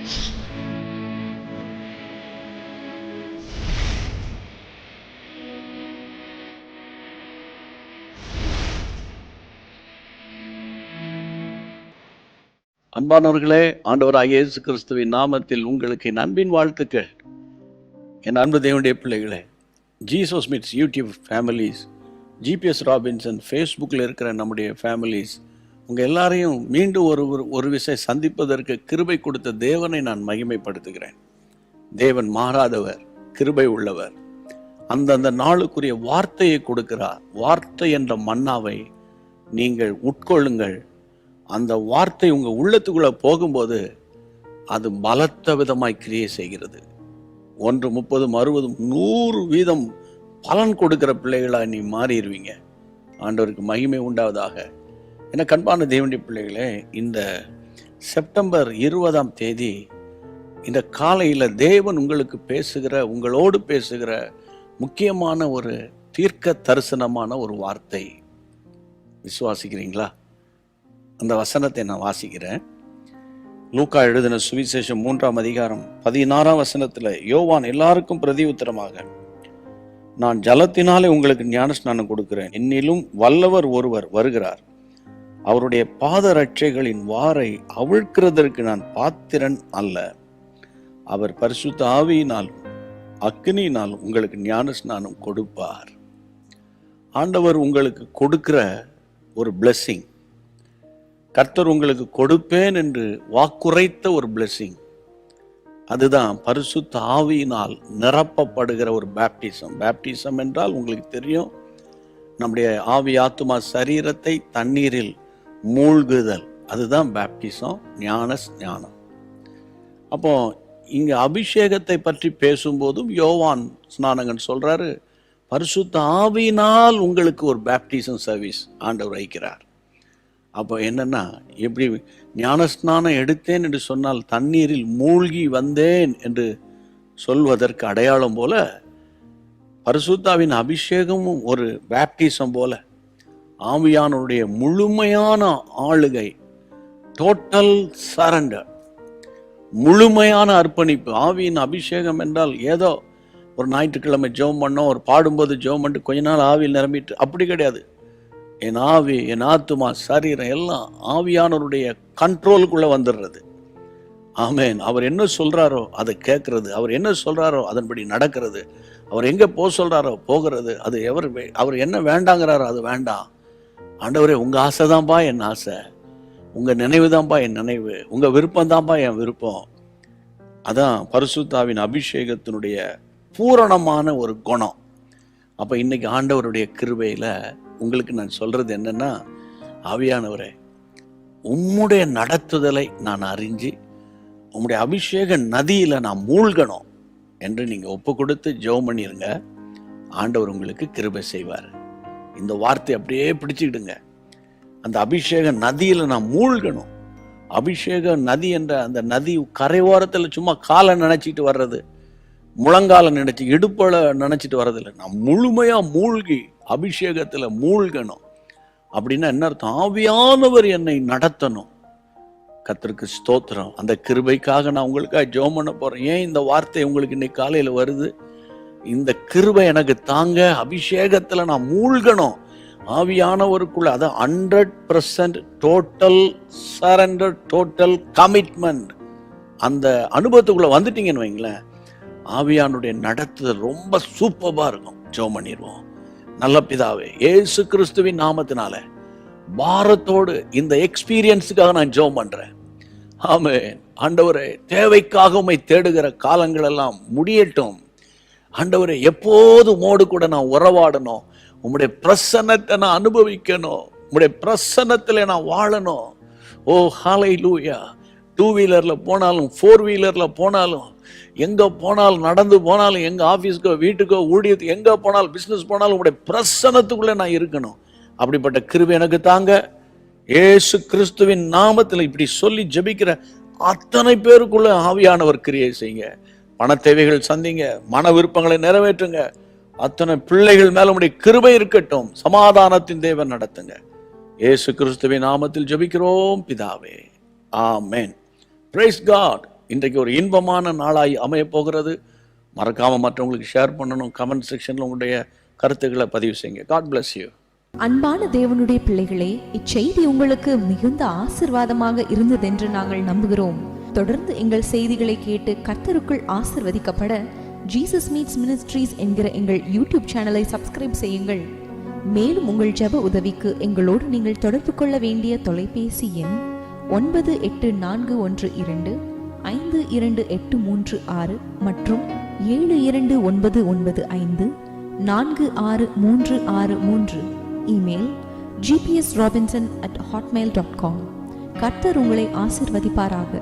அன்பானவர்களே, ஆண்டவராகிய இயேசு கிறிஸ்துவின் நாமத்தில் உங்களுக்கு என் அன்பின் வாழ்த்துக்கள். என் அன்பு தேவனுடைய பிள்ளைகளே, Jesus meets YouTube families, GPS Robinson ஃபேஸ்புக்கில் இருக்கிற நம்முடைய ஃபேமிலிஸ், உங்கள் எல்லாரையும் மீண்டும் ஒரு விஷயம் சந்திப்பதற்கு கிருபை கொடுத்த தேவனை நான் மகிமைப்படுத்துகிறேன். தேவன் மாறாதவர், கிருபை உள்ளவர். அந்தந்த நாளுக்குரிய வார்த்தையை கொடுக்கிறார். வார்த்தை என்ற மன்னாவை நீங்கள் உட்கொள்ளுங்கள். அந்த வார்த்தை உங்கள் உள்ளத்துக்குள்ளே போகும்போது அது பலத்த விதமாய் கிரியை செய்கிறது. 1, 30, 60, 100% பலன் கொடுக்கிற பிள்ளைகளாக நீ மாறிடுவீங்க. ஆண்டவருக்கு மகிமை உண்டாவதாக. என கண்பான தேவனுடைய பிள்ளைகளே, இந்த செப்டம்பர் 20 இந்த காலையில் தேவன் உங்களுக்கு உங்களோடு பேசுகிற முக்கியமான ஒரு தீர்க்க தரிசனமான ஒரு வார்த்தை. விசுவாசிக்கிறீங்களா? அந்த வசனத்தை நான் வாசிக்கிறேன். லூக்கா எழுதின சுவிசேஷம் 3:16 யோவான் எல்லாருக்கும் பிரதி உத்தரமாக, நான் ஜலத்தினாலே உங்களுக்கு ஞானஸ்நானம் கொடுக்கிறேன், என்னிலும் வல்லவர் ஒருவர் வருகிறார், அவருடைய பாதரட்சைகளின் வாரை அவிழ்க்கிறதற்கு நான் பாத்திரன் அல்ல, அவர் பரிசுத்த ஆவியினாலும் அக்கினியினாலும் உங்களுக்கு ஞானஸ்நானம் கொடுப்பார். ஆண்டவர் உங்களுக்கு கொடுக்கிற ஒரு பிளெஸ்ஸிங், கர்த்தர் உங்களுக்கு கொடுப்பேன் என்று வாக்குரைத்த ஒரு பிளெஸ்ஸிங், அதுதான் பரிசுத்த ஆவியினால் நிரப்பப்படுகிற ஒரு பேப்டிசம். பேப்டிசம் என்றால் உங்களுக்கு தெரியும், நம்முடைய ஆவி ஆத்துமா சரீரத்தை தண்ணீரில் மூழ்குதல், அதுதான் பேப்டிசம், ஞானம். அப்போ இங்க அபிஷேகத்தை பற்றி பேசும்போதும் யோவான் ஸ்நானகன் சொல்றாரு, பரிசுத்த ஆவியினால் உங்களுக்கு ஒரு பேப்டிசம் சர்வீஸ் ஆண்டவர் வைக்கிறார். அப்போ என்னன்னா, எப்படி ஞானஸ்நானம் எடுத்தேன் என்று சொன்னால் தண்ணீரில் மூழ்கி வந்தேன் என்று சொல்வதற்கு அடையாளம் போல, பரிசுத்தாவின் அபிஷேகமும் ஒரு பேப்டிசம் போல, ஆவியானவருடைய முழுமையான ஆளுகை, டோட்டல் சரண்டர், முழுமையான அர்ப்பணிப்பு. ஆவியின் அபிஷேகம் என்றால் ஏதோ ஒரு ஞாயிற்றுக்கிழமை ஜெபம் பண்ணோம், ஒரு பாடும்போது ஜெபம் பண்ணிட்டு கொஞ்ச நாள் ஆவியில் நிரம்பிட்டு, அப்படி கிடையாது. என் ஆவி, என் ஆத்துமா, சரீரம் எல்லாம் ஆவியானவருடைய கண்ட்ரோலுக்குள்ள வந்துடுறது. ஆமேன். அவர் என்ன சொல்றாரோ அதை கேட்கறது, அவர் என்ன சொல்றாரோ அதன்படி நடக்கிறது, அவர் எங்க போக சொல்றாரோ போகிறது, அது அவர் என்ன வேண்டாங்கிறாரோ அது வேண்டாம். ஆண்டவரே, உங்க ஆசை தான்ப்பா என் ஆசை, உங்க நினைவு தான்ப்பா என் நினைவு, உங்க விருப்பம் தான்ப்பா என் விருப்பம். அதான் பரிசுத்தாவின் அபிஷேகத்தினுடைய பூரணமான ஒரு குணம். அப்ப இன்னைக்கு ஆண்டவருடைய கிருபையில உங்களுக்கு நான் சொல்றது என்னன்னா, ஆவியானவரே, உம்முடைய நடத்துதலை நான் அறிஞ்சு உம்முடைய அபிஷேக நதியில நான் மூழ்கணும் என்று நீங்க ஒப்பு கொடுத்து ஜெபம் பண்ணிருங்க. ஆண்டவர் உங்களுக்கு கிருபை செய்வார். இந்த வார்த்தை அப்படியே பிடிச்சுக்கிடுங்க. அந்த அபிஷேக நதியில நான் மூழ்கணும். அபிஷேக நதி என்ற அந்த நதி கரையோரத்துல சும்மா காலை நினைச்சிட்டு வர்றது, முழங்கால நினைச்சு இடுப்பள நினைச்சிட்டு வர்றதில்லை. நான் முழுமையா மூழ்கி அபிஷேகத்துல மூழ்கணும். அப்படின்னா என்ன அர்த்தம்? ஆவியானவர் என்னை நடத்தணும். கர்த்தருக்கு ஸ்தோத்திரம். அந்த கிருபைக்காக நான் உங்களுக்காக ஜெபம் பண்ண போறேன். ஏன் இந்த வார்த்தை உங்களுக்கு இன்னைக்கு காலையில வருது? இந்த கிருபை எனக்கு தாங்க, அபிஷேகத்துல நான் மூழ்கணும், ஆவியானவருக்குள்ள. அதான் 100% டோட்டல் சரண்டர், டோட்டல் கமிட்மெண்ட். அந்த அனுபவத்துக்குள்ள வந்துட்டீங்கன்னு வைங்களேன், ஆவியானுடைய நடத்துதல் ரொம்ப சூப்பரா இருக்கும். ஜெபம் பண்ணிடுவோம். நல்ல பிதாவே, இயேசு கிறிஸ்துவின் நாமத்தினால பாரத்தோடு இந்த எக்ஸ்பீரியன்ஸுக்காக நான் ஜெபம் பண்றேன். ஆமென். ஆண்டவரே, தேவைக்காக உம்மை தேடுகிற காலங்கள் எல்லாம் முடியட்டும். ஆண்டவரே, எப்போது உம்மோடு கூட நான் உறவாடணும், உம்முடைய பிரசன்னத்தை நான் அனுபவிக்கணும், உம்முடைய பிரசன்னத்துல நான் வாழணும். ஓ ஹல்லேலூயா. 2 வீலர்ல போனாலும் 4 வீலர்ல போனாலும், எங்க போனாலும், நடந்து போனாலும், எங்க ஆபீஸ்க்கோ வீட்டுக்கோ ஊழியத்துக்கு எங்க போனாலும், பிசினஸ் போனாலும் உங்களுடைய பிரசன்னத்துக்குள்ள நான் இருக்கணும். அப்படிப்பட்ட கிருபை எனக்கு தாங்க. இயேசு கிறிஸ்துவின் நாமத்தில் இப்படி சொல்லி ஜெபிக்கிற அத்தனை பேருக்குள்ள ஆவியானவர் கிரியை செய்யுங்க. பண தேவைகள் சந்திங்க, மன விருப்பங்களை நிறைவேற்றுங்க. அத்தனை பிள்ளைகள் மேல உடைய கிருபை இருக்கட்டும். சமாதானத்தின் தேவன் நடத்துங்க. இயேசு கிறிஸ்துவின் நாமத்தில் ஜெபிக்கிறோம் பிதாவே. ஆமென். Praise God. இன்றைக்கு ஒரு இன்பமான நாளாய் அமைய போகிறது. மறக்காம மற்றவங்களுக்கு ஷேர் பண்ணணும். கமெண்ட் செக்ஷன்ல உங்களுடைய கருத்துக்களை பதிவு செய்யுங்க. God bless you. அன்பான தேவனுடைய பிள்ளைகளே, இச்செய்தி உங்களுக்கு மிகுந்த ஆசீர்வாதமாக இருந்ததென்று நாங்கள் நம்புகிறோம். தொடர்ந்து எங்கள் செய்திகளை கேட்டு கர்த்தருக்குள் ஆசீர்வதிக்கப்பட ஜீசஸ் மீட்ஸ் மினிஸ்ட்ரீஸ் என்கிற எங்கள் யூடியூப் சேனலை சப்ஸ்கிரைப் செய்யுங்கள். மேலும் உங்கள் ஜெப உதவிக்கு எங்களோடு நீங்கள் தொடர்பு கொள்ள வேண்டிய தொலைபேசி எண் 9842252836 மற்றும் 7299546363. Email gpsrobinson@hotmail.com. கர்த்தர் உங்களை ஆசீர்வதிப்பாராக.